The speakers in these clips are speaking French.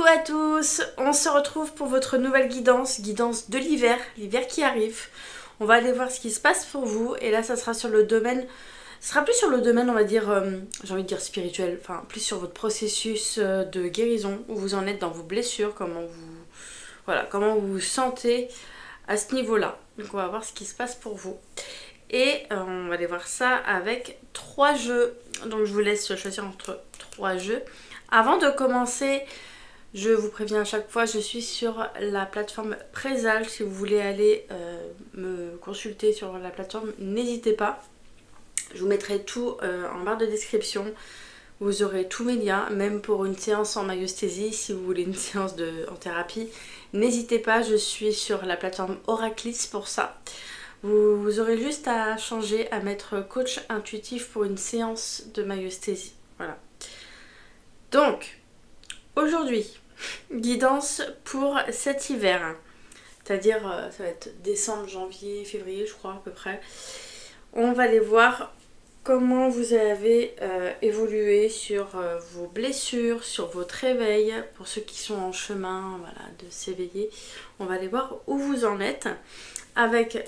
à tous, on se retrouve pour votre nouvelle guidance de l'hiver qui arrive. On va aller voir ce qui se passe pour vous et là ça sera sur le domaine, ce sera plus sur le domaine on va dire, j'ai envie de dire spirituel, enfin plus sur votre processus de guérison, où vous en êtes dans vos blessures, comment vous vous sentez à ce niveau-là. Donc on va voir ce qui se passe pour vous. Et on va aller voir ça avec 3 jeux. Donc je vous laisse choisir entre 3 jeux. Avant de commencer, je vous préviens à chaque fois, je suis sur la plateforme Prezal. Si vous voulez aller me consulter sur la plateforme, n'hésitez pas. Je vous mettrai tout en barre de description. Vous aurez tous mes liens, même pour une séance en myosthésie, si vous voulez une séance en thérapie. N'hésitez pas, je suis sur la plateforme Oraclis pour ça. Vous aurez juste à changer, à mettre coach intuitif pour une séance de myosthésie. Voilà. Donc, aujourd'hui, guidance pour cet hiver. C'est-à-dire, ça va être décembre, janvier, février, je crois, à peu près. On va aller voir comment vous avez évolué sur vos blessures, sur votre réveil. Pour ceux qui sont en chemin, voilà, de s'éveiller. On va aller voir où vous en êtes. Avec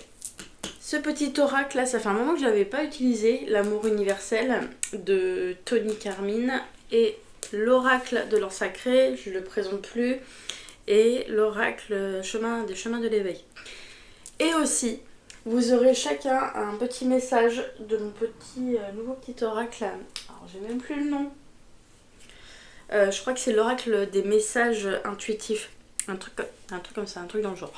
ce petit oracle là, ça fait un moment que je ne l'avais pas utilisé, l'amour universel de Tony Carmine et l'oracle de l'or sacré, je ne le présente plus, et l'oracle des chemins de l'éveil. Et aussi, vous aurez chacun un petit message de mon nouveau petit oracle, alors j'ai même plus le nom, je crois que c'est l'oracle des messages intuitifs, un truc comme ça, un truc dans le genre.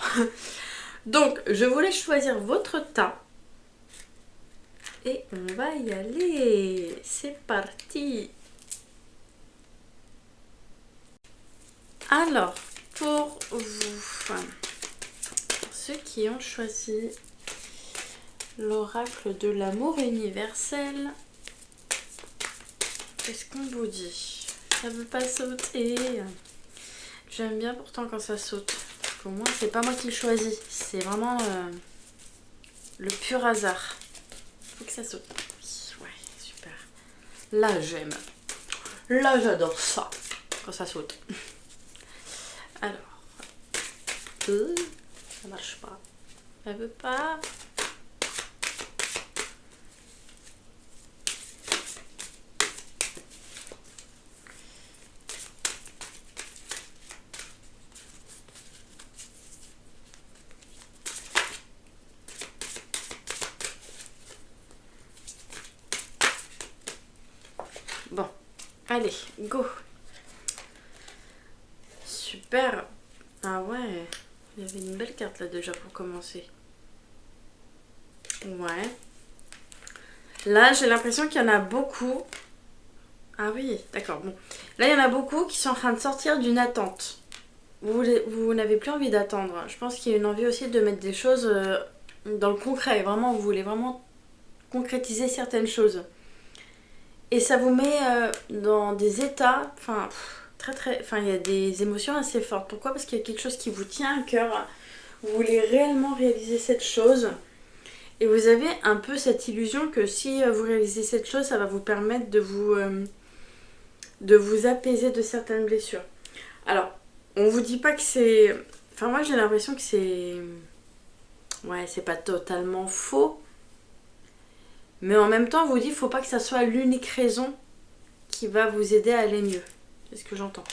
Donc, je vous laisse choisir votre tas. Et on va y aller. C'est parti. Alors, pour ceux qui ont choisi l'oracle de l'amour universel, qu'est-ce qu'on vous dit? Ça veut pas sauter. J'aime bien pourtant quand ça saute. Au moins, c'est pas moi qui le choisis. C'est vraiment le pur hasard. Faut que ça saute. Ouais, super. Là, j'aime. Là, j'adore ça. Quand ça saute. Alors. Ça marche pas. Elle veut pas. Bon, allez, go. Super. Ah ouais, il y avait une belle carte là déjà pour commencer. Ouais. Là, j'ai l'impression qu'il y en a beaucoup. Ah oui, d'accord, bon. Là, il y en a beaucoup qui sont en train de sortir d'une attente. Vous n'avez plus envie d'attendre. Je pense qu'il y a une envie aussi de mettre des choses dans le concret. Vraiment, vous voulez vraiment concrétiser certaines choses. Et ça vous met dans des états, il y a des émotions assez fortes. Pourquoi? Parce qu'il y a quelque chose qui vous tient à cœur. Vous voulez réellement réaliser cette chose. Et vous avez un peu cette illusion que si vous réalisez cette chose, ça va vous permettre de vous apaiser de certaines blessures. Alors, on vous dit pas que c'est... Enfin, moi j'ai l'impression que c'est... Ouais, c'est pas totalement faux. Mais en même temps, on vous dit qu'il ne faut pas que ça soit l'unique raison qui va vous aider à aller mieux. C'est ce que j'entends.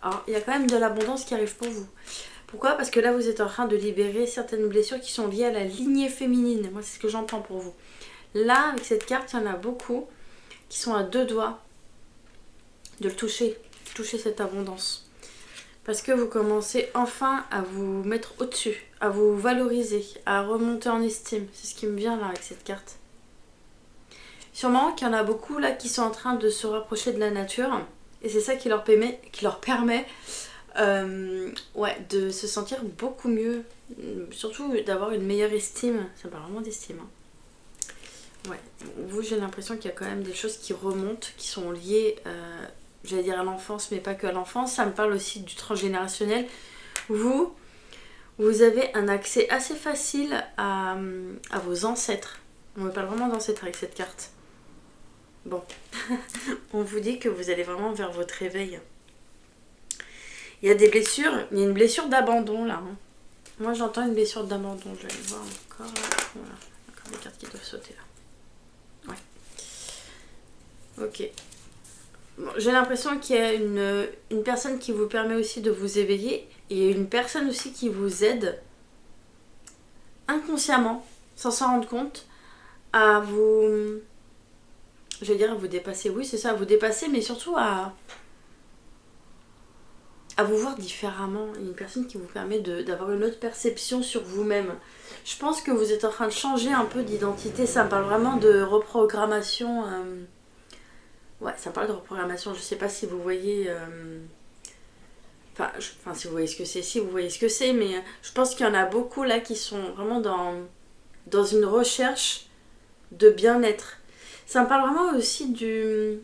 Alors, il y a quand même de l'abondance qui arrive pour vous. Pourquoi? Parce que là, vous êtes en train de libérer certaines blessures qui sont liées à la lignée féminine. Moi, c'est ce que j'entends pour vous. Là, avec cette carte, il y en a beaucoup qui sont à 2 doigts de le toucher. Toucher cette abondance. Parce que vous commencez enfin à vous mettre au-dessus, à vous valoriser, à remonter en estime. C'est ce qui me vient là avec cette carte. Sûrement qu'il y en a beaucoup là qui sont en train de se rapprocher de la nature et c'est ça qui leur permet de se sentir beaucoup mieux, surtout d'avoir une meilleure estime. Ça parle vraiment d'estime. Ouais, vous j'ai l'impression qu'il y a quand même des choses qui remontent, qui sont liées, j'allais dire à l'enfance, mais pas que à l'enfance. Ça me parle aussi du transgénérationnel. Vous avez un accès assez facile à vos ancêtres. On me parle vraiment d'ancêtres avec cette carte. Bon, on vous dit que vous allez vraiment vers votre réveil. Il y a des blessures, il y a une blessure d'abandon là. Hein. Moi j'entends une blessure d'abandon, je vais aller voir encore. Voilà, encore des cartes qui doivent sauter là. Ouais. Ok. Bon, j'ai l'impression qu'il y a une personne qui vous permet aussi de vous éveiller et une personne aussi qui vous aide inconsciemment, sans s'en rendre compte, à vous... Je vais dire à vous dépasser, oui c'est ça, à vous dépasser, mais surtout à vous voir différemment. Une personne qui vous permet d'avoir une autre perception sur vous-même. Je pense que vous êtes en train de changer un peu d'identité, ça me parle vraiment de reprogrammation. Ouais, ça me parle de reprogrammation, je sais pas si vous voyez... Enfin, si vous voyez ce que c'est, si vous voyez ce que c'est, mais je pense qu'il y en a beaucoup là qui sont vraiment dans une recherche de bien-être. Ça me parle vraiment aussi du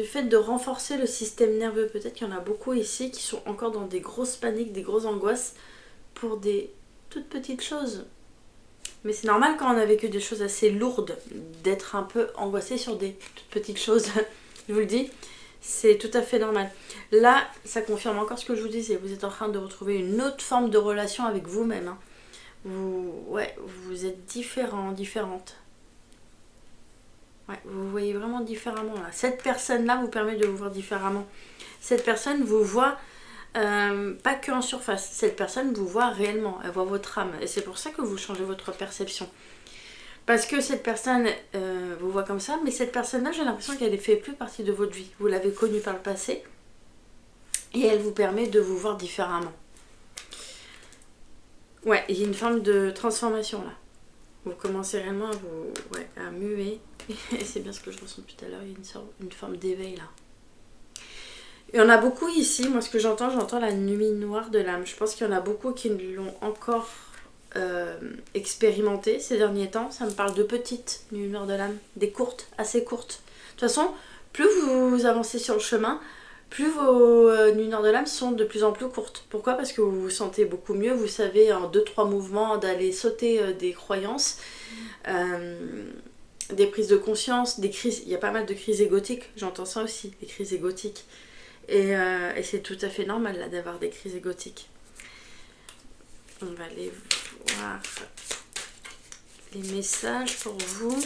fait de renforcer le système nerveux. Peut-être qu'il y en a beaucoup ici qui sont encore dans des grosses paniques, des grosses angoisses pour des toutes petites choses. Mais c'est normal quand on a vécu des choses assez lourdes d'être un peu angoissé sur des toutes petites choses. Je vous le dis, c'est tout à fait normal. Là, ça confirme encore ce que je vous disais. Vous êtes en train de retrouver une autre forme de relation avec vous-même. Hein. Vous êtes différent, différente. Ouais, vous voyez vraiment différemment là. Cette personne-là vous permet de vous voir différemment. Cette personne vous voit pas que en surface. Cette personne vous voit réellement. Elle voit votre âme. Et c'est pour ça que vous changez votre perception. Parce que cette personne vous voit comme ça, mais cette personne-là, j'ai l'impression qu'elle ne fait plus partie de votre vie. Vous l'avez connue par le passé. Et elle vous permet de vous voir différemment. Ouais, il y a une forme de transformation là. Vous commencez réellement à muer. Et c'est bien ce que je ressens depuis tout à l'heure. Il y a une forme d'éveil là. Il y en a beaucoup ici. Moi, ce que j'entends la nuit noire de l'âme. Je pense qu'il y en a beaucoup qui l'ont encore expérimenté ces derniers temps. Ça me parle de petites nuits noires de l'âme. Des courtes, assez courtes. De toute façon, plus vous avancez sur le chemin, plus vos nuits noires de l'âme sont de plus en plus courtes. Pourquoi ? Parce que vous vous sentez beaucoup mieux. Vous savez en 2-3 mouvements d'aller sauter des croyances. Des prises de conscience, des crises, il y a pas mal de crises égotiques, j'entends ça aussi, des crises égotiques. Et c'est tout à fait normal là d'avoir des crises égotiques. On va aller voir les messages pour vous.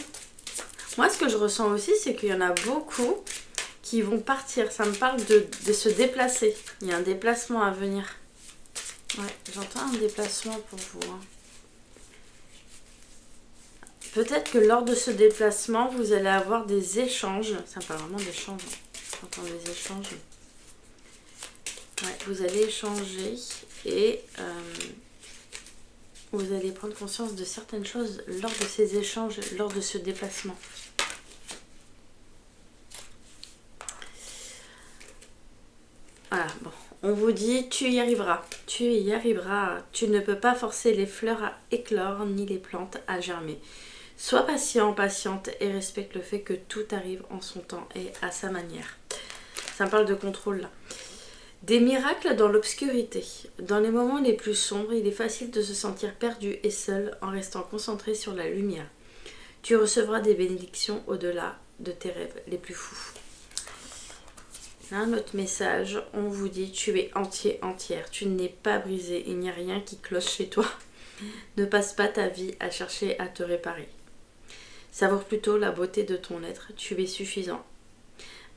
Moi ce que je ressens aussi c'est qu'il y en a beaucoup qui vont partir, ça me parle de se déplacer. Il y a un déplacement à venir. Ouais, j'entends un déplacement pour vous. Hein. Peut-être que lors de ce déplacement, vous allez avoir des échanges. Ça me parle vraiment d'échanges. J'entends des échanges. Ouais, vous allez échanger et vous allez prendre conscience de certaines choses lors de ces échanges, lors de ce déplacement. Voilà, bon. On vous dit, tu y arriveras. Tu y arriveras. Tu ne peux pas forcer les fleurs à éclore ni les plantes à germer. Sois patient, patiente et respecte le fait que tout arrive en son temps et à sa manière. Ça me parle de contrôle là. Des miracles dans l'obscurité. Dans les moments les plus sombres, il est facile de se sentir perdu et seul en restant concentré sur la lumière. Tu recevras des bénédictions au-delà de tes rêves les plus fous. Un autre message, on vous dit tu es entier, entière, tu n'es pas brisé, il n'y a rien qui cloche chez toi. Ne passe pas ta vie à chercher à te réparer. Savoure plutôt la beauté de ton être, tu es suffisant.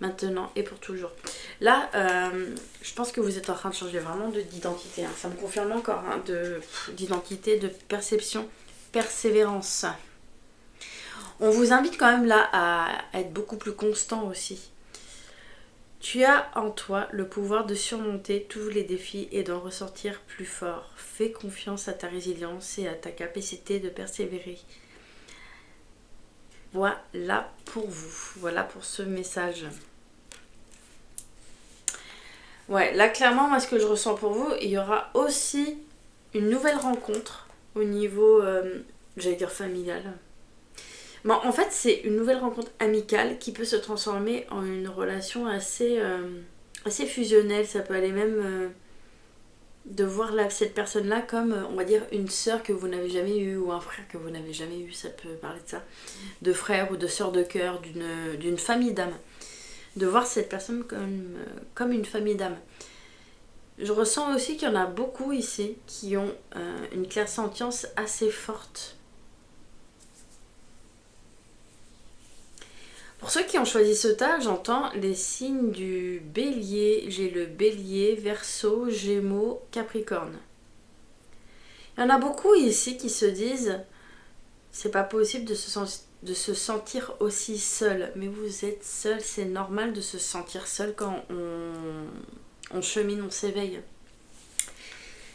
Maintenant et pour toujours. Là, je pense que vous êtes en train de changer vraiment d'identité. Hein. Ça me confirme encore hein, d'identité, de perception, persévérance. On vous invite quand même là à être beaucoup plus constant aussi. Tu as en toi le pouvoir de surmonter tous les défis et d'en ressortir plus fort. Fais confiance à ta résilience et à ta capacité de persévérer. Voilà pour vous, voilà pour ce message. Ouais, là clairement, moi ce que je ressens pour vous, il y aura aussi une nouvelle rencontre au niveau, j'allais dire familial. Bon, en fait, c'est une nouvelle rencontre amicale qui peut se transformer en une relation assez fusionnelle. Ça peut aller même de voir cette personne-là comme, on va dire, une sœur que vous n'avez jamais eue ou un frère que vous n'avez jamais eu. Ça peut parler de ça. De frère ou de sœur de cœur, d'une famille d'âme. De voir cette personne comme une famille d'âme. Je ressens aussi qu'il y en a beaucoup ici qui ont une clairsentience assez forte. Pour ceux qui ont choisi ce tas, j'entends les signes du bélier. J'ai le bélier, verseau, gémeaux, capricorne. Il y en a beaucoup ici qui se disent c'est pas possible de se sentir aussi seul. Mais vous êtes seul, c'est normal de se sentir seul quand on chemine, on s'éveille.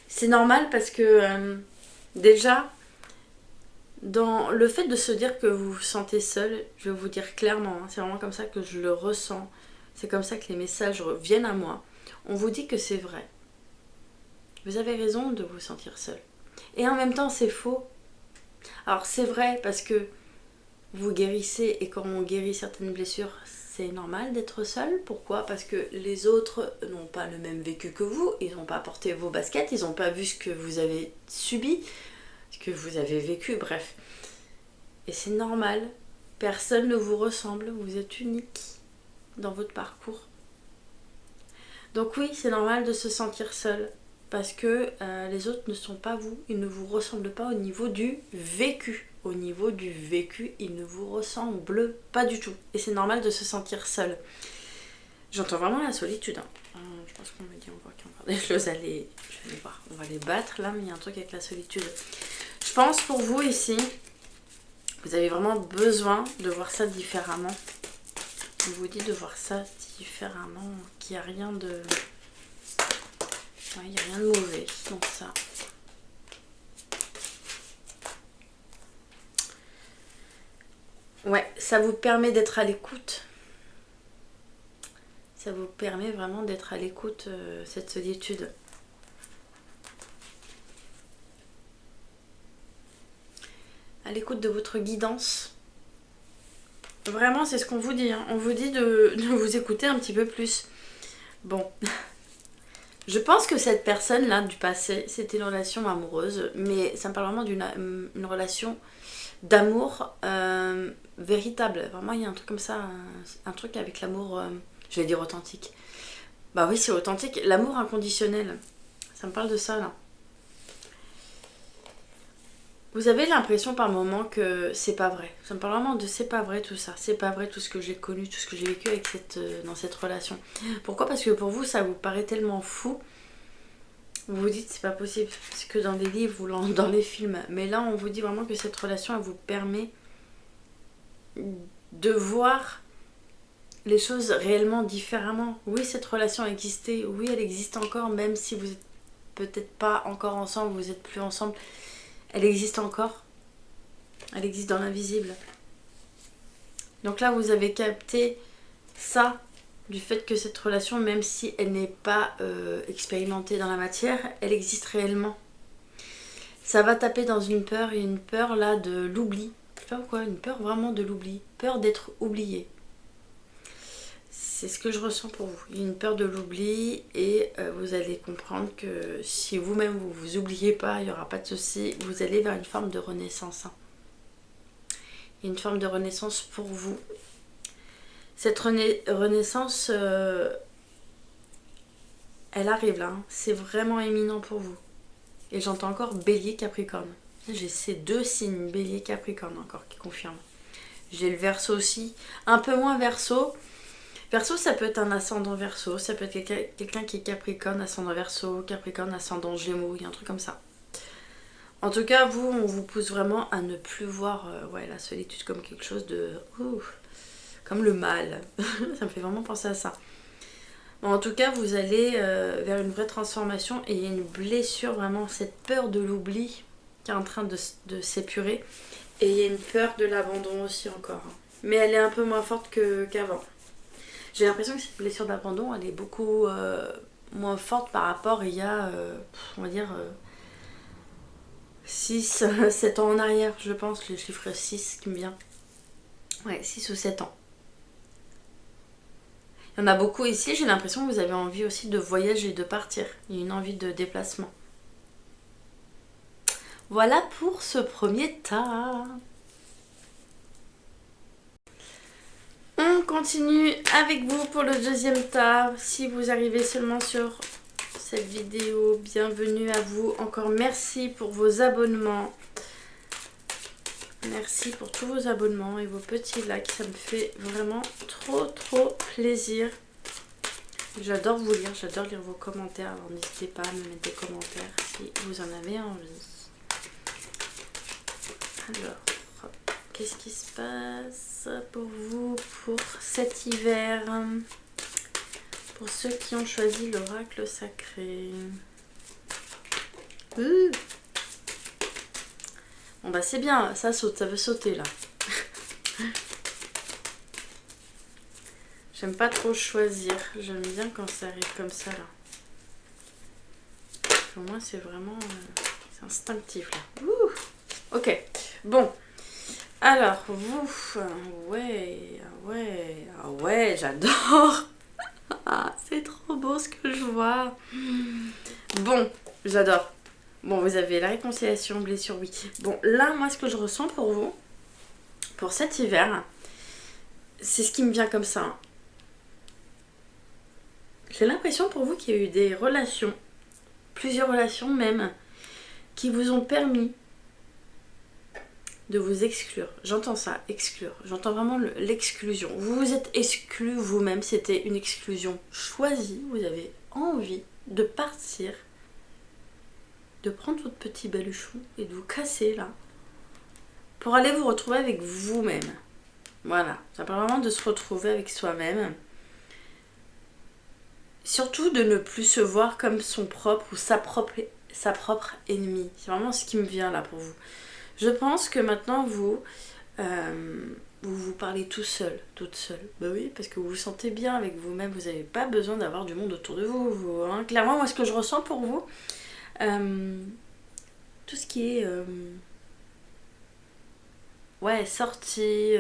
C'est normal parce que déjà, dans le fait de se dire que vous vous sentez seul, je vais vous dire clairement, hein, c'est vraiment comme ça que je le ressens. C'est comme ça que les messages reviennent à moi. On vous dit que c'est vrai. Vous avez raison de vous sentir seul. Et en même temps, c'est faux. Alors c'est vrai parce que vous guérissez et quand on guérit certaines blessures, c'est normal d'être seul. Pourquoi? Parce que les autres n'ont pas le même vécu que vous, ils n'ont pas porté vos baskets, ils n'ont pas vu ce que vous avez subi, ce que vous avez vécu, bref. Et c'est normal, personne ne vous ressemble, vous êtes unique dans votre parcours. Donc oui, c'est normal de se sentir seul. Parce que les autres ne sont pas vous, ils ne vous ressemblent pas au niveau du vécu. Au niveau du vécu, ils ne vous ressemblent pas du tout. Et c'est normal de se sentir seul. J'entends vraiment la solitude. Hein. Je pense qu'on me dit encore qu'il y a encore des choses à les... Je vais voir, on va les battre là, mais il y a un truc avec la solitude. Je pense pour vous ici, vous avez vraiment besoin de voir ça différemment. On vous dit de voir ça différemment, qu'il n'y a rien de... Il n'y a rien de mauvais dans ça. Ouais, ça vous permet d'être à l'écoute. Ça vous permet vraiment d'être à l'écoute, cette solitude. À l'écoute de votre guidance. Vraiment, c'est ce qu'on vous dit. Hein. On vous dit de vous écouter un petit peu plus. Bon... Je pense que cette personne-là du passé, c'était une relation amoureuse, mais ça me parle vraiment d'une relation d'amour véritable. Vraiment, il y a un truc comme ça, un truc avec l'amour, je vais dire authentique. Bah oui, c'est authentique. L'amour inconditionnel, ça me parle de ça, là. Vous avez l'impression par moment que c'est pas vrai. Ça me parle vraiment de c'est pas vrai tout ça. C'est pas vrai tout ce que j'ai connu, tout ce que j'ai vécu avec dans cette relation. Pourquoi? Parce que pour vous, ça vous paraît tellement fou. Vous vous dites c'est pas possible. C'est que dans les livres ou dans les films. Mais là, on vous dit vraiment que cette relation, elle vous permet de voir les choses réellement différemment. Oui, cette relation existait. Oui, elle existe encore, même si vous êtes peut-être pas encore ensemble, vous êtes plus ensemble. Elle existe encore. Elle existe dans l'invisible. Donc là, vous avez capté ça, du fait que cette relation, même si elle n'est pas expérimentée dans la matière, elle existe réellement. Ça va taper dans une peur, et une peur là de l'oubli. Je sais pas pourquoi, une peur vraiment de l'oubli. Peur d'être oublié. C'est ce que je ressens pour vous. Il y a une peur de l'oubli et vous allez comprendre que si vous-même vous vous oubliez pas, il n'y aura pas de souci. Vous allez vers une forme de renaissance. Hein. Il y a une forme de renaissance pour vous. Cette renaissance, elle arrive là. Hein. C'est vraiment éminent pour vous. Et j'entends encore bélier capricorne. J'ai ces deux signes, bélier capricorne encore, qui confirment. J'ai le verseau aussi. Un peu moins verseau. Verseau, ça peut être un ascendant verseau, ça peut être quelqu'un qui est capricorne, ascendant verseau, capricorne, ascendant gémeaux, il y a un truc comme ça. En tout cas, vous, on vous pousse vraiment à ne plus voir la solitude comme quelque chose de... comme le mal. Ça me fait vraiment penser à ça. Bon, en tout cas, vous allez vers une vraie transformation et il y a une blessure, vraiment, cette peur de l'oubli qui est en train de s'épurer. Et il y a une peur de l'abandon aussi encore. Mais elle est un peu moins forte qu'avant. J'ai l'impression que cette blessure d'abandon, elle est beaucoup moins forte par rapport il y a, on va dire, 6, 7 ans en arrière, je pense, le chiffre 6 qui me vient. Ouais, 6 ou 7 ans. Il y en a beaucoup ici, j'ai l'impression que vous avez envie aussi de voyager, de partir. Il y a une envie de déplacement. Voilà pour ce premier tas. On continue avec vous pour le deuxième tas. Si vous arrivez seulement sur cette vidéo. Bienvenue à vous. Encore merci pour vos abonnements. Merci pour tous vos abonnements et vos petits likes. Ça me fait vraiment trop plaisir. J'adore vous lire. J'adore lire vos commentaires. Alors n'hésitez pas à me mettre des commentaires si vous en avez envie. Alors, qu'est-ce qui se passe pour vous pour cet hiver? Pour ceux qui ont choisi l'oracle sacré. Bon bah c'est bien, ça saute, ça veut sauter là. J'aime pas trop choisir, j'aime bien quand ça arrive comme ça là. Pour moi c'est vraiment c'est instinctif là. Ouh, ok, bon. Alors vous, ouais, j'adore. Ah, c'est trop beau ce que je vois. Bon, j'adore. Bon, vous avez la réconciliation, blessure, oui. Bon, là, moi, ce que je ressens pour vous, pour cet hiver, c'est ce qui me vient comme ça. J'ai l'impression pour vous qu'il y a eu des relations, plusieurs relations même, qui vous ont permis de vous exclure. J'entends ça, exclure. J'entends vraiment l'exclusion. Vous vous êtes exclu vous-même, c'était une exclusion choisie. Vous avez envie de partir, de prendre votre petit baluchon et de vous casser là pour aller vous retrouver avec vous-même. Voilà, ça parle vraiment de se retrouver avec soi-même. Surtout de ne plus se voir comme son propre ou sa propre ennemie. C'est vraiment ce qui me vient là pour vous. Je pense que maintenant vous vous parlez tout seul, toute seule. Bah oui, parce que vous vous sentez bien avec vous-même. Vous n'avez pas besoin d'avoir du monde autour de vous. Hein. Clairement, moi ce que je ressens pour vous, tout ce qui est ouais, sortie,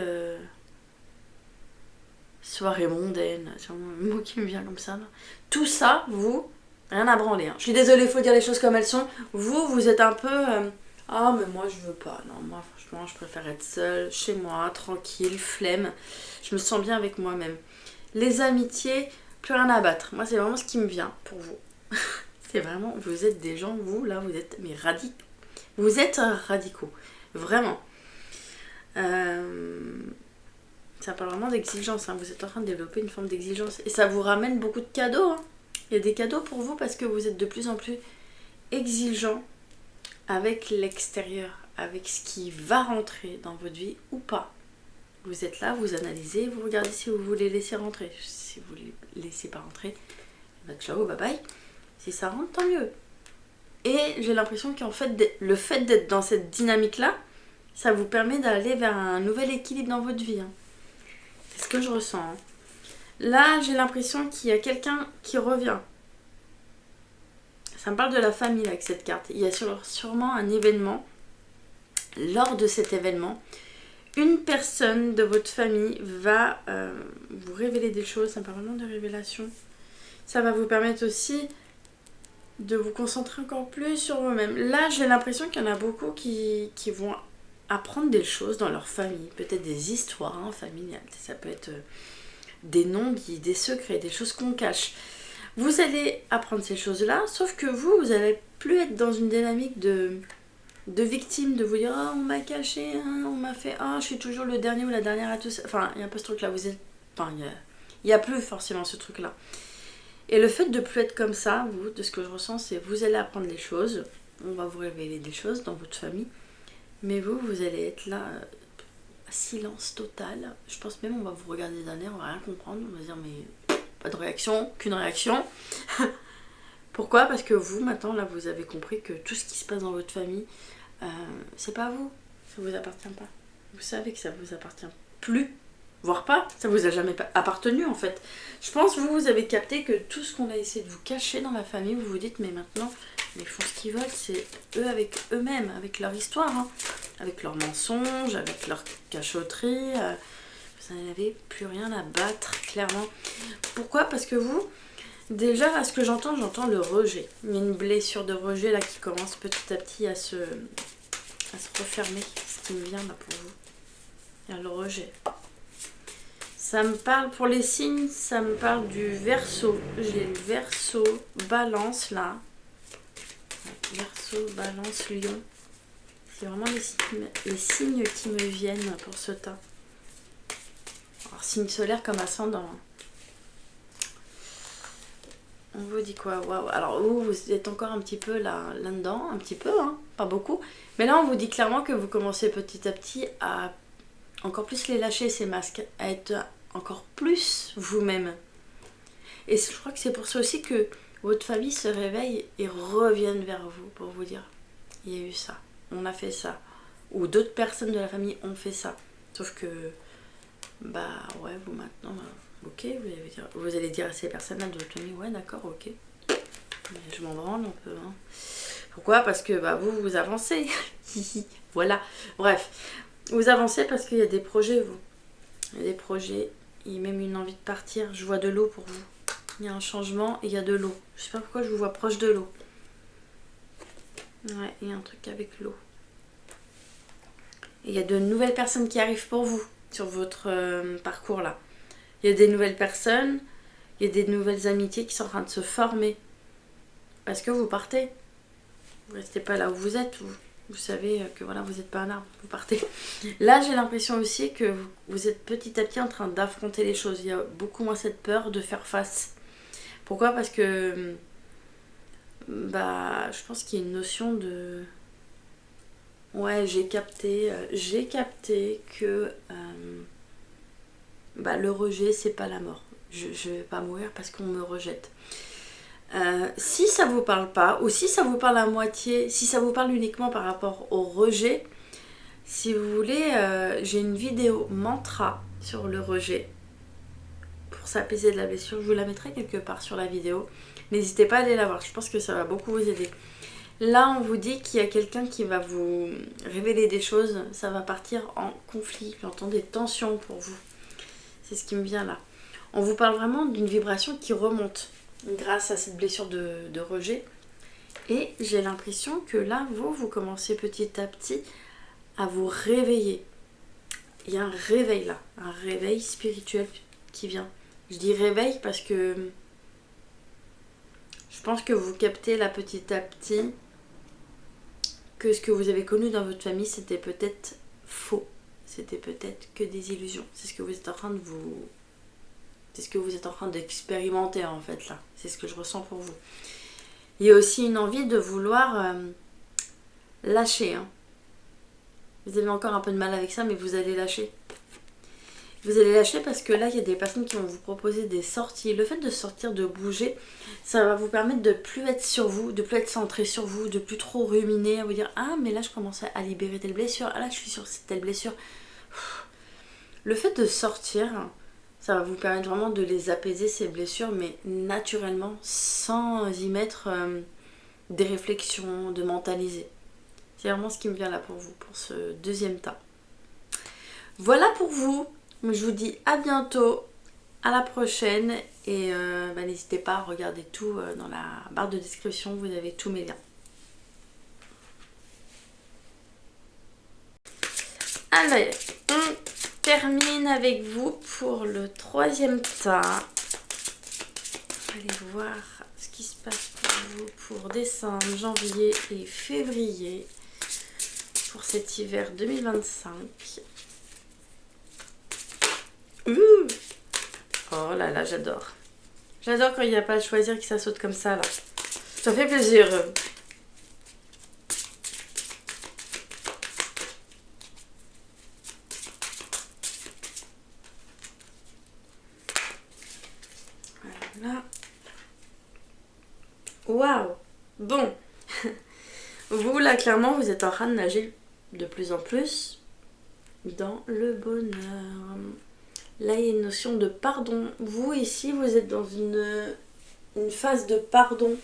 soirée mondaine, c'est vraiment un mot qui me vient comme ça là. Tout ça, vous, rien à branler, hein. Je suis désolée, il faut dire les choses comme elles sont. Vous êtes un peu ah mais moi je veux pas, non, moi franchement je préfère être seule, chez moi, tranquille, flemme. Je me sens bien avec moi-même. Les amitiés, plus rien à battre. Moi c'est vraiment ce qui me vient pour vous. C'est vraiment, vous êtes des gens, vous, là, vous êtes mais radicaux. Vous êtes radicaux, vraiment. Ça parle vraiment d'exigence, hein. Vous êtes en train de développer une forme d'exigence. Et ça vous ramène beaucoup de cadeaux. Hein. Il y a des cadeaux pour vous parce que vous êtes de plus en plus exigeant avec l'extérieur, avec ce qui va rentrer dans votre vie ou pas. Vous êtes là, vous analysez, vous regardez si vous voulez laisser rentrer. Si vous ne laissez pas rentrer, bah ciao, bye bye. Si ça rentre, tant mieux. Et j'ai l'impression qu'en fait, le fait d'être dans cette dynamique-là, ça vous permet d'aller vers un nouvel équilibre dans votre vie. Hein. C'est ce que je ressens. Hein. Là, j'ai l'impression qu'il y a quelqu'un qui revient. Ça me parle de la famille là, avec cette carte. Il y a sûrement un événement. Lors de cet événement, une personne de votre famille va vous révéler des choses. Ça me parle vraiment de révélation. Ça va vous permettre aussi de vous concentrer encore plus sur vous-même. Là, j'ai l'impression qu'il y en a beaucoup qui vont apprendre des choses dans leur famille. Peut-être des histoires hein, familiales. Ça peut être des non-dits, des secrets, des choses qu'on cache. Vous allez apprendre ces choses-là, sauf que vous n'allez plus être dans une dynamique de victime, de vous dire « Oh, on m'a caché, hein, on m'a fait... Oh, je suis toujours le dernier ou la dernière à tout ça. » Enfin, il y a un peu ce truc-là. Vous êtes... Enfin, il n'y a plus forcément ce truc-là. Et le fait de plus être comme ça, vous, de ce que je ressens, c'est vous allez apprendre des choses. On va vous révéler des choses dans votre famille. Mais vous allez être là, silence total. Je pense même on va vous regarder d'un air, on va rien comprendre. On va dire mais pas de réaction, qu'une réaction. Pourquoi? Parce que vous, maintenant, là, vous avez compris que tout ce qui se passe dans votre famille, c'est pas à vous. Ça vous appartient pas. Vous savez que ça vous appartient plus. Voire pas, ça vous a jamais appartenu en fait. Je pense que vous avez capté que tout ce qu'on a essayé de vous cacher dans la famille, vous vous dites mais maintenant ils font ce qu'ils veulent, c'est eux avec eux-mêmes, avec leur histoire, hein, avec leurs mensonges, avec leur cachotterie. Vous n'avez plus rien à battre, clairement. Pourquoi? Parce que vous, déjà à ce que j'entends le rejet. Il y a une blessure de rejet là qui commence petit à petit à se refermer, ce qui me vient là pour vous. Il y a le rejet. Ça me parle pour les signes, ça me parle du Verseau. J'ai le Verseau, Balance là. Verseau, Balance, Lion. C'est vraiment les signes qui me viennent pour ce tas. Alors, signe solaire comme ascendant. On vous dit quoi? Waouh. Alors vous êtes encore un petit peu là-dedans, un petit peu, hein, pas beaucoup. Mais là on vous dit clairement que vous commencez petit à petit à encore plus les lâcher ces masques, à être encore plus vous-même. Et je crois que c'est pour ça aussi que votre famille se réveille et revienne vers vous pour vous dire il y a eu ça, on a fait ça. Ou d'autres personnes de la famille ont fait ça. Sauf que, bah ouais, vous maintenant, ok, vous allez dire à ces personnes-là de votre famille, ouais d'accord, ok. Mais je m'en branle un peu. Hein. Pourquoi? Parce que bah, vous avancez. Voilà. Bref, vous avancez parce qu'il y a des projets, vous. Il y a des projets, il y a même une envie de partir. Je vois de l'eau pour vous. Il y a un changement et il y a de l'eau. Je sais pas pourquoi je vous vois proche de l'eau. Ouais, il y a un truc avec l'eau. Et il y a de nouvelles personnes qui arrivent pour vous sur votre parcours là. Il y a des nouvelles personnes, il y a des nouvelles amitiés qui sont en train de se former. Parce que vous partez. Vous restez pas là où vous êtes. Vous savez que voilà, vous n'êtes pas un arbre, vous partez. Là, j'ai l'impression aussi que vous êtes petit à petit en train d'affronter les choses. Il y a beaucoup moins cette peur de faire face. Pourquoi? Parce que bah, je pense qu'il y a une notion de... Ouais, j'ai capté que bah, le rejet, c'est pas la mort. Je vais pas mourir parce qu'on me rejette. Si ça vous parle pas, ou si ça vous parle à moitié, si ça vous parle uniquement par rapport au rejet, si vous voulez, j'ai une vidéo mantra sur le rejet pour s'apaiser de la blessure. Je vous la mettrai quelque part sur la vidéo. N'hésitez pas à aller la voir, je pense que ça va beaucoup vous aider. Là, on vous dit qu'il y a quelqu'un qui va vous révéler des choses, ça va partir en conflit. J'entends des tensions pour vous. C'est ce qui me vient là. On vous parle vraiment d'une vibration qui remonte grâce à cette blessure de rejet. Et j'ai l'impression que là, vous commencez petit à petit à vous réveiller. Il y a un réveil là, un réveil spirituel qui vient. Je dis réveil parce que je pense que vous captez là petit à petit que ce que vous avez connu dans votre famille, c'était peut-être faux. C'était peut-être que des illusions. C'est ce que vous êtes en train de vous... C'est ce que vous êtes en train d'expérimenter en fait là. C'est ce que je ressens pour vous. Il y a aussi une envie de vouloir lâcher. Hein. Vous avez encore un peu de mal avec ça, mais vous allez lâcher. Vous allez lâcher parce que là, il y a des personnes qui vont vous proposer des sorties. Le fait de sortir, de bouger, ça va vous permettre de plus être sur vous, de plus être centré sur vous, de plus trop ruminer, à vous dire « Ah, mais là, je commence à libérer telle blessure. Ah là, je suis sur telle blessure. » Le fait de sortir, ça va vous permettre vraiment de les apaiser, ces blessures, mais naturellement, sans y mettre des réflexions, de mentaliser. C'est vraiment ce qui me vient là pour vous, pour ce deuxième tas. Voilà pour vous. Je vous dis à bientôt, à la prochaine. Et n'hésitez pas à regarder tout dans la barre de description, vous avez tous mes liens. Allez, on termine avec vous pour le troisième tas. Allez voir ce qui se passe pour vous pour décembre, janvier et février. Pour cet hiver 2025. Oh là là, j'adore. J'adore quand il n'y a pas à choisir que ça saute comme ça là. Ça fait plaisir. Voilà. Waouh. Bon. Vous, là, clairement, vous êtes en train de nager de plus en plus dans le bonheur. Là, il y a une notion de pardon. Vous, ici, vous êtes dans une phase de pardon.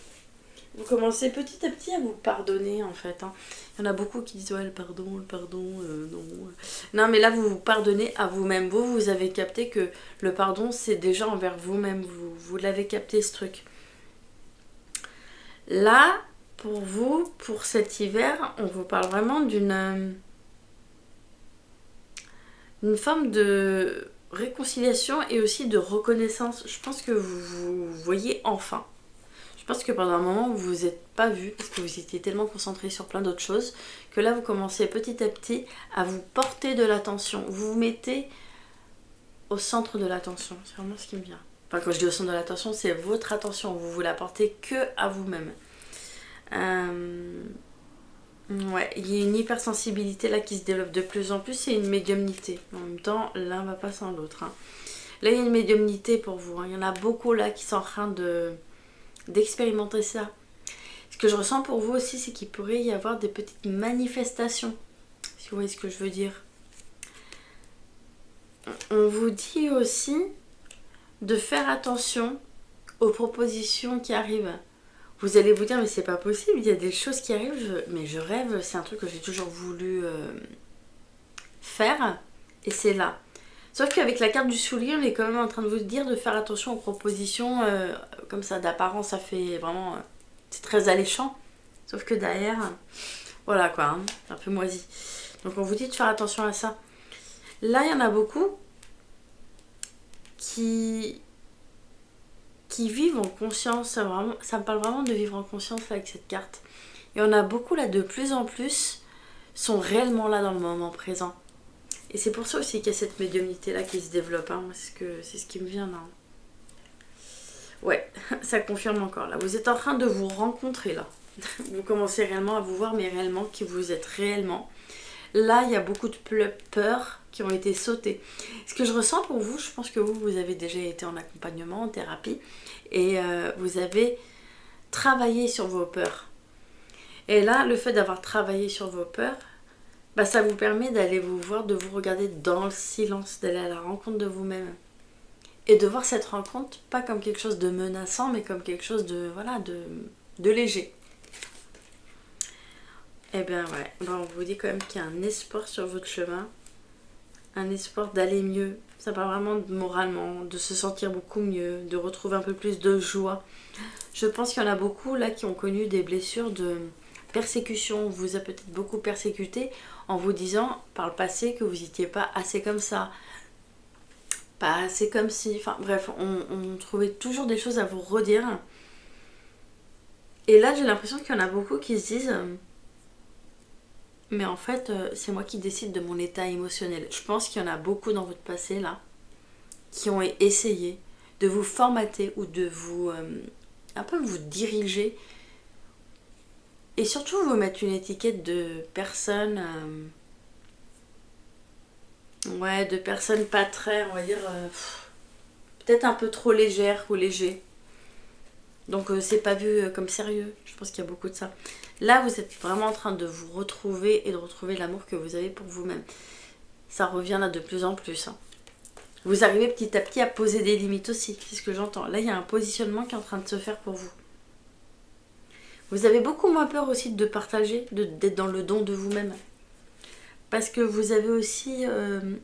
Vous commencez petit à petit à vous pardonner, en fait. Hein. Il y en a beaucoup qui disent « Ouais, le pardon, non. » Non, mais là, vous vous pardonnez à vous-même. Vous avez capté que le pardon, c'est déjà envers vous-même. Vous l'avez capté, ce truc. Là... Pour vous, pour cet hiver, on vous parle vraiment d'une forme de réconciliation et aussi de reconnaissance. Je pense que vous vous voyez enfin. Je pense que pendant un moment, vous vous êtes pas vu parce que vous étiez tellement concentré sur plein d'autres choses que là, vous commencez petit à petit à vous porter de l'attention. Vous vous mettez au centre de l'attention. C'est vraiment ce qui me vient. Enfin, quand je dis au centre de l'attention, c'est votre attention. Vous la portez que à vous-même. Ouais, il y a une hypersensibilité là qui se développe de plus en plus et une médiumnité. En même temps, l'un va pas sans l'autre. Hein. Là, il y a une médiumnité pour vous. Hein. Il y en a beaucoup là qui sont en train d'expérimenter ça. Ce que je ressens pour vous aussi, c'est qu'il pourrait y avoir des petites manifestations. Si vous voyez ce que je veux dire. On vous dit aussi de faire attention aux propositions qui arrivent. Vous allez vous dire, mais c'est pas possible, il y a des choses qui arrivent, mais je rêve, c'est un truc que j'ai toujours voulu faire, et c'est là. Sauf qu'avec la carte du soulier, on est quand même en train de vous dire de faire attention aux propositions, comme ça, d'apparence, ça fait vraiment... c'est très alléchant, sauf que derrière, voilà quoi, hein, un peu moisi. Donc on vous dit de faire attention à ça. Là, il y en a beaucoup qui vivent en conscience, ça me parle vraiment de vivre en conscience avec cette carte. Et on a beaucoup là, de plus en plus, sont réellement là dans le moment présent. Et c'est pour ça aussi qu'il y a cette médiumnité là qui se développe, hein. C'est ce qui me vient là. Ouais, ça confirme encore là. Vous êtes en train de vous rencontrer là. Vous commencez réellement à vous voir, mais réellement qui vous êtes réellement. Là, il y a beaucoup de peurs qui ont été sautées. Ce que je ressens pour vous, je pense que vous avez déjà été en accompagnement, en thérapie, et vous avez travaillé sur vos peurs. Et là, le fait d'avoir travaillé sur vos peurs, bah, ça vous permet d'aller vous voir, de vous regarder dans le silence, d'aller à la rencontre de vous-même. Et de voir cette rencontre, pas comme quelque chose de menaçant, mais comme quelque chose de, voilà, de léger. Eh bien ouais, on vous dit quand même qu'il y a un espoir sur votre chemin, un espoir d'aller mieux. Ça parle vraiment moralement, de se sentir beaucoup mieux, de retrouver un peu plus de joie. Je pense qu'il y en a beaucoup là qui ont connu des blessures de persécution. On vous a peut-être beaucoup persécuté en vous disant par le passé que vous n'étiez pas assez comme ça, pas assez comme si. Enfin bref, on trouvait toujours des choses à vous redire. Et là j'ai l'impression qu'il y en a beaucoup qui se disent... mais en fait, c'est moi qui décide de mon état émotionnel. Je pense qu'il y en a beaucoup dans votre passé, là, qui ont essayé de vous formater ou de vous... un peu vous diriger. Et surtout vous mettre une étiquette de personne... ouais, de personne pas très, on va dire... peut-être un peu trop légère ou léger. Donc c'est pas vu comme sérieux. Je pense qu'il y a beaucoup de ça. Là, vous êtes vraiment en train de vous retrouver et de retrouver l'amour que vous avez pour vous-même. Ça revient là de plus en plus. Hein. Vous arrivez petit à petit à poser des limites aussi. C'est ce que j'entends. Là, il y a un positionnement qui est en train de se faire pour vous. Vous avez beaucoup moins peur aussi de partager, d'être dans le don de vous-même. Parce que vous avez aussi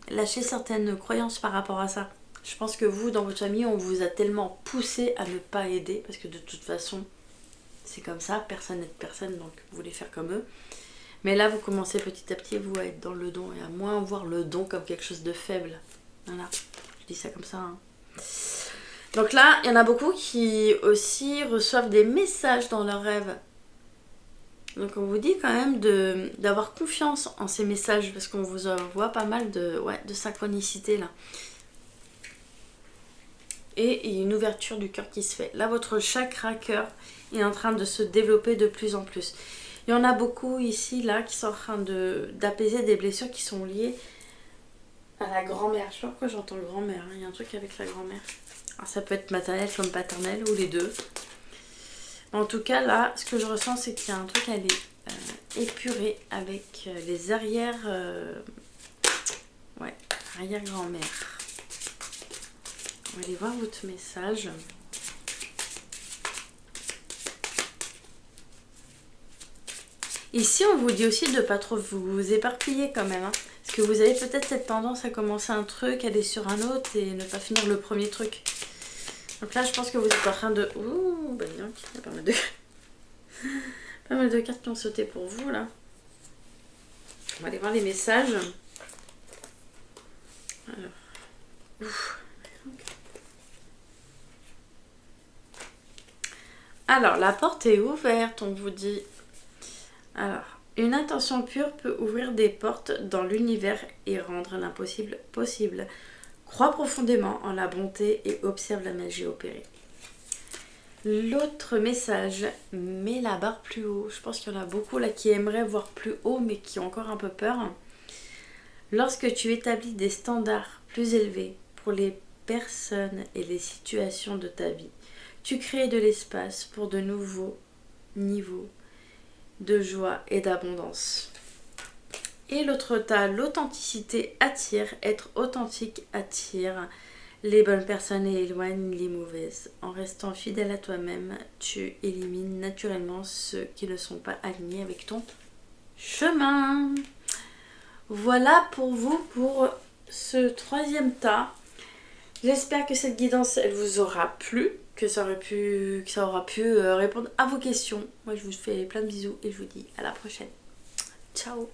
lâché certaines croyances par rapport à ça. Je pense que vous, dans votre famille, on vous a tellement poussé à ne pas aider. Parce que de toute façon... c'est comme ça, personne n'aide personne, donc vous voulez faire comme eux. Mais là, vous commencez petit à petit, vous, à être dans le don et à moins voir le don comme quelque chose de faible. Voilà, je dis ça comme ça. Hein. Donc là, il y en a beaucoup qui aussi reçoivent des messages dans leurs rêves. Donc on vous dit quand même d'avoir confiance en ces messages, parce qu'on vous voit pas mal de synchronicité là. Et il y a une ouverture du cœur qui se fait. Là, votre chakra cœur est en train de se développer de plus en plus. Il y en a beaucoup ici, là, qui sont en train d'apaiser des blessures qui sont liées à la grand-mère. Je sais pas pourquoi j'entends grand-mère. Il y a un truc avec la grand-mère. Alors, ça peut être maternelle comme paternelle, ou les deux. En tout cas, là, ce que je ressens, c'est qu'il y a un truc à aller épurer avec les arrières... ouais, arrière-grand-mère. On va aller voir votre message. Ici, on vous dit aussi de ne pas trop vous éparpiller quand même. Hein, parce que vous avez peut-être cette tendance à commencer un truc, aller sur un autre et ne pas finir le premier truc. Donc là, je pense que vous êtes en train de... ouh, bah bien, il y a pas mal de... pas mal de cartes qui ont sauté pour vous, là. On va aller voir les messages. Alors... Ouf. Alors, la porte est ouverte, on vous dit. Alors, une intention pure peut ouvrir des portes dans l'univers et rendre l'impossible possible. Crois profondément en la bonté et observe la magie opérer. L'autre message, mets la barre plus haut. Je pense qu'il y en a beaucoup là qui aimeraient voir plus haut mais qui ont encore un peu peur. Lorsque tu établis des standards plus élevés pour les personnes et les situations de ta vie, tu crées de l'espace pour de nouveaux niveaux de joie et d'abondance. Et l'autre tas, l'authenticité attire, être authentique attire les bonnes personnes et éloigne les mauvaises. En restant fidèle à toi-même, tu élimines naturellement ceux qui ne sont pas alignés avec ton chemin. Voilà pour vous pour ce troisième tas. J'espère que cette guidance elle vous aura plu, que ça aura pu répondre à vos questions. Moi je vous fais plein de bisous et je vous dis à la prochaine. Ciao.